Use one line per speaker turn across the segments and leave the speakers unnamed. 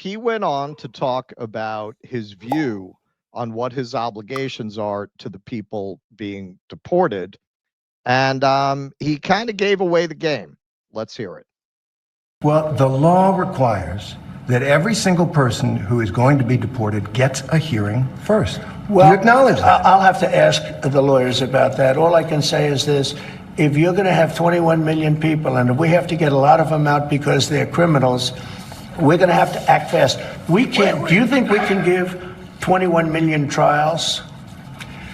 he went on to talk about his view on what his obligations are to the people being deported. And he kind of gave away the game. Let's hear it.
Well, the law requires that every single person who is going to be deported gets a hearing first.
Well,
you acknowledge that?
I'll have to ask the lawyers about that. All I can say is this. If you're going to have 21 million people, and if we have to get a lot of them out because they're criminals, we're going to have to act fast. We can't. Do you think we can give 21 million trials?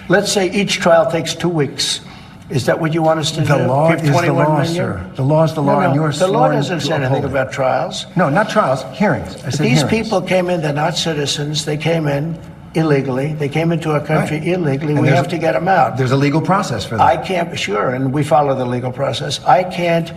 Let's say each trial takes 2 weeks. Is that what you want us to do?
The law
give
is the
21
law,
million?
sir. The law is the law,
No,
and you're
the law
sworn
doesn't
to
say anything
uphold it.
about trials.
No, not trials, hearings. I said
These
hearings.
people came in, they're not citizens. They came in illegally. They came into our country
Right.
illegally.
And
We
there's-
have to get them out.
There's a legal process for that.
I can't, sure, and we follow the legal process. I can't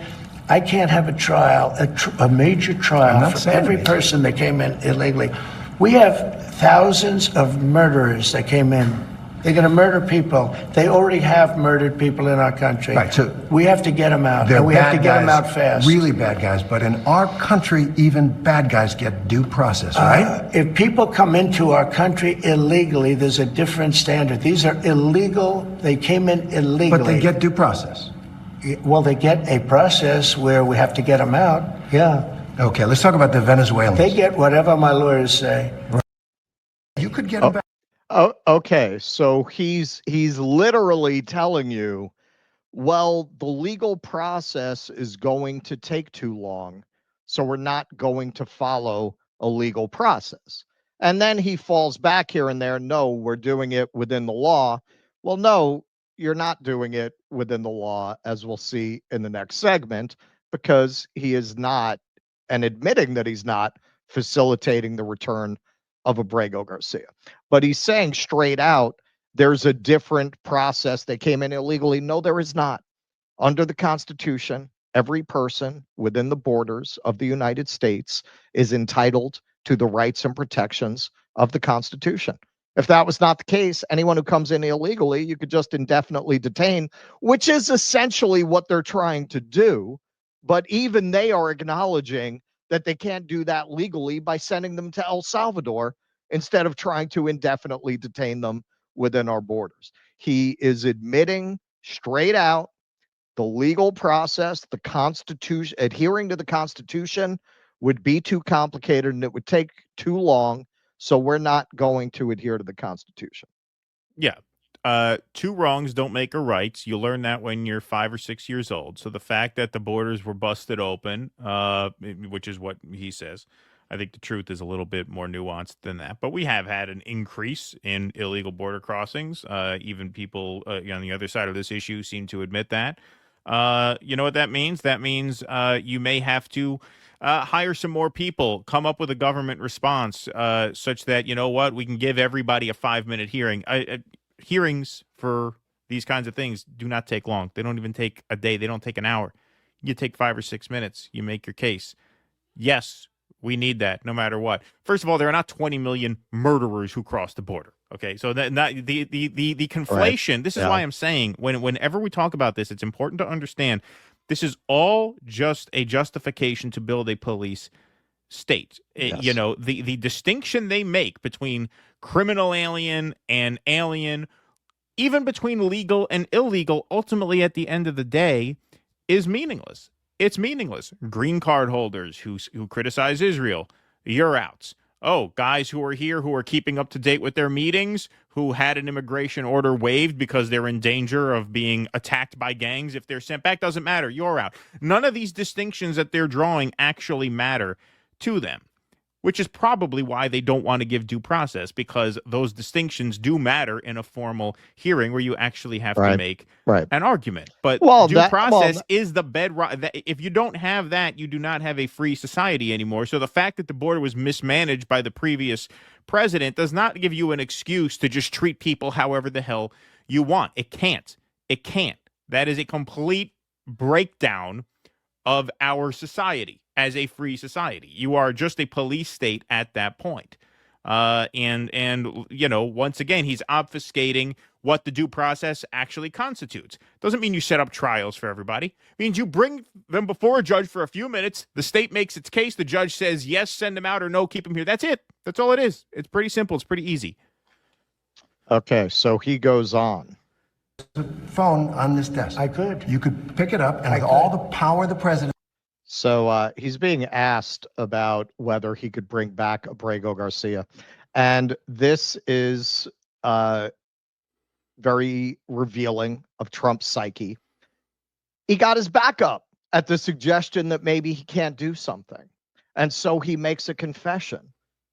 have a trial, a major
I'm
trial
not
for
saying
every
major.
person that came in illegally. We have thousands of murderers that came in. They're going to murder people. They already have murdered people in our country.
Right, so
we have to get them out,
They're
and we have to
bad
get them
guys,
out fast.
really bad guys. But in our country, even bad guys get due process, right?
If people come into our country illegally, there's a different standard. These are illegal. They came in illegally.
But they get due process.
Well, they get a process where we have to get them out. Yeah.
Okay, let's talk about the Venezuelans.
They get whatever my lawyers say.
You could get them back.
Oh, okay. So he's literally telling you, well, the legal process is going to take too long, so we're not going to follow a legal process. And then he falls back here and there, no, we're doing it within the law. Well, no, you're not doing it within the law, as we'll see in the next segment, because he is not, and admitting that he's not facilitating the return of Abrego Garcia. But he's saying straight out, there's a different process. They came in illegally. No, there is not. Under the Constitution, every person within the borders of the United States is entitled to the rights and protections of the Constitution. If that was not the case, anyone who comes in illegally, you could just indefinitely detain, which is essentially what they're trying to do. But even they are acknowledging that they can't do that legally by sending them to El Salvador instead of trying to indefinitely detain them within our borders. He is admitting straight out the legal process, the Constitution, adhering to the Constitution would be too complicated and it would take too long. So we're not going to adhere to the Constitution.
Yeah. Two wrongs don't make a right. You learn that when you're 5 or 6 years old. So the fact that the borders were busted open, which is what he says, I think the truth is a little bit more nuanced than that. But we have had an increase in illegal border crossings. Even people on the other side of this issue seem to admit that. You know what that means? That means you may have to hire some more people, come up with a government response such that, you know what, we can give everybody a 5-minute hearing. Hearings for these kinds of things do not take long. They don't even take a day. They don't take an hour. You take 5 or 6 minutes. You make your case. Yes, we need that no matter what. First of all, there are not 20 million murderers who cross the border. Okay, so the conflation. Right. This is why I'm saying whenever we talk about this, it's important to understand this is all just a justification to build a police state.
Yes.
You know, the distinction they make between criminal alien and alien, even between legal and illegal, ultimately at the end of the day, is meaningless. It's meaningless. Green card holders who criticize Israel, you're out. Oh, guys who are here who are keeping up to date with their meetings, who had an immigration order waived because they're in danger of being attacked by gangs if they're sent back, doesn't matter. You're out. None of these distinctions that they're drawing actually matter to them, which is probably why they don't want to give due process, because those distinctions do matter in a formal hearing where you actually have to make an argument. But due process is the bedrock. If you don't have that, you do not have a free society anymore. So the fact that the border was mismanaged by the previous president does not give you an excuse to just treat people however the hell you want. It can't. It can't. That is a complete breakdown of our society as a free society. You are just a police state at that point. And you know, once again, he's obfuscating what the due process actually constitutes. Doesn't mean you set up trials for everybody. It means you bring them before a judge for a few minutes. The state makes its case. The judge says, yes, send them out, or no, keep them here. That's it. That's all it is. It's pretty simple. It's pretty easy.
Okay, so he goes on.
Phone on this desk.
I could.
You could pick it up, and with all the power the president.
So he's being asked about whether he could bring back Abrego Garcia. And this is very revealing of Trump's psyche. He got his back up at the suggestion that maybe he can't do something. And so he makes a confession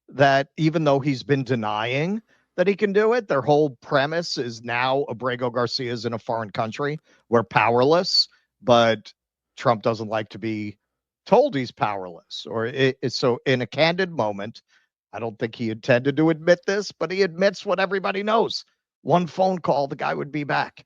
that even though he's been denying that he can do it, their whole premise is now Abrego Garcia is in a foreign country. We're powerless, but Trump doesn't like to be told he's powerless. So in a candid moment, I don't think he intended to admit this, but he admits what everybody knows. One phone call, the guy would be back.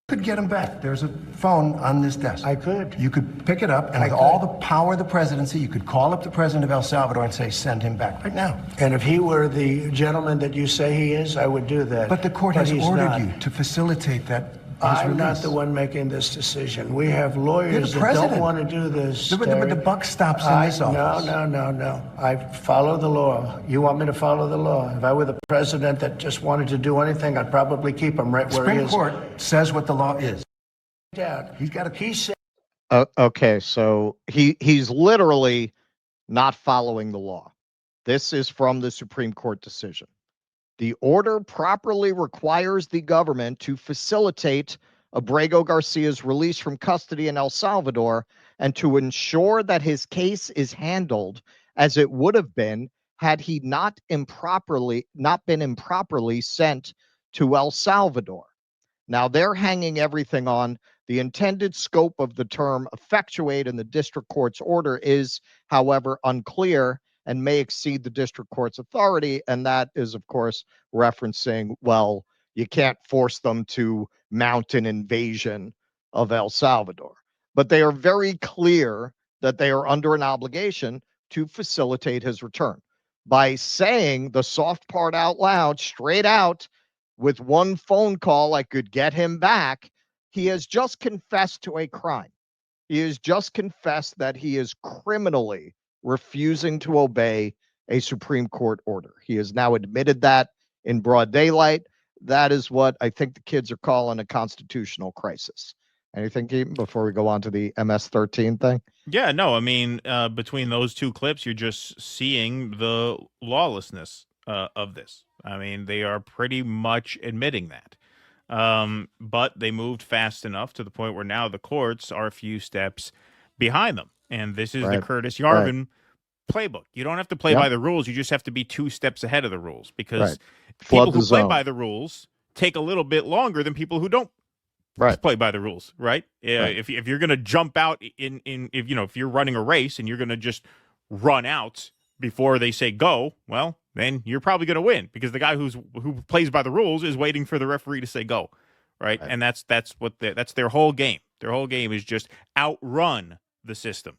Could get him back. There's a phone on this desk.
I could.
You could pick it up, and with all the power of the presidency, you could call up the president of El Salvador and say, send him back right now.
And if he were the gentleman that you say he is, I would do that.
But the court has ordered you to facilitate that.
I'm not the one making this decision. We have lawyers that don't want to do this.
But the buck stops in this office.
No. I follow the law. You want me to follow the law? If I were the president that just wanted to do anything, I'd probably keep him right where he is.
Supreme Court says what the law is.
He's got a piece.
Okay, so he's literally not following the law. This is from the Supreme Court decision. The order properly requires the government to facilitate Abrego Garcia's release from custody in El Salvador and to ensure that his case is handled as it would have been had he not been improperly sent to El Salvador. Now they're hanging everything on the intended scope of the term effectuate in the district court's order is, however, unclear and may exceed the district court's authority. And that is, of course, referencing, well, you can't force them to mount an invasion of El Salvador. But they are very clear that they are under an obligation to facilitate his return. By saying the soft part out loud, straight out, with one phone call, I could get him back, he has just confessed to a crime. He has just confessed that he is criminally refusing to obey a Supreme Court order. He has now admitted that in broad daylight. That is what I think the kids are calling a constitutional crisis. Anything, Keaton, before we go on to the MS-13 thing?
Yeah, no, I mean, between those two clips, you're just seeing the lawlessness of this. I mean, they are pretty much admitting that. But they moved fast enough to the point where now the courts are a few steps behind them. And this is the Curtis Yarvin playbook. You don't have to play by the rules. You just have to be 2 steps ahead of the rules, because people who play by the rules take a little bit longer than people who don't play by the rules, right? If you're going to jump out if you're running a race and you're going to just run out before they say go, well, then you're probably going to win, because the guy who plays by the rules is waiting for the referee to say go, right? And that's their whole game. Their whole game is just outrun the system.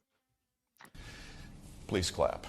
Please clap.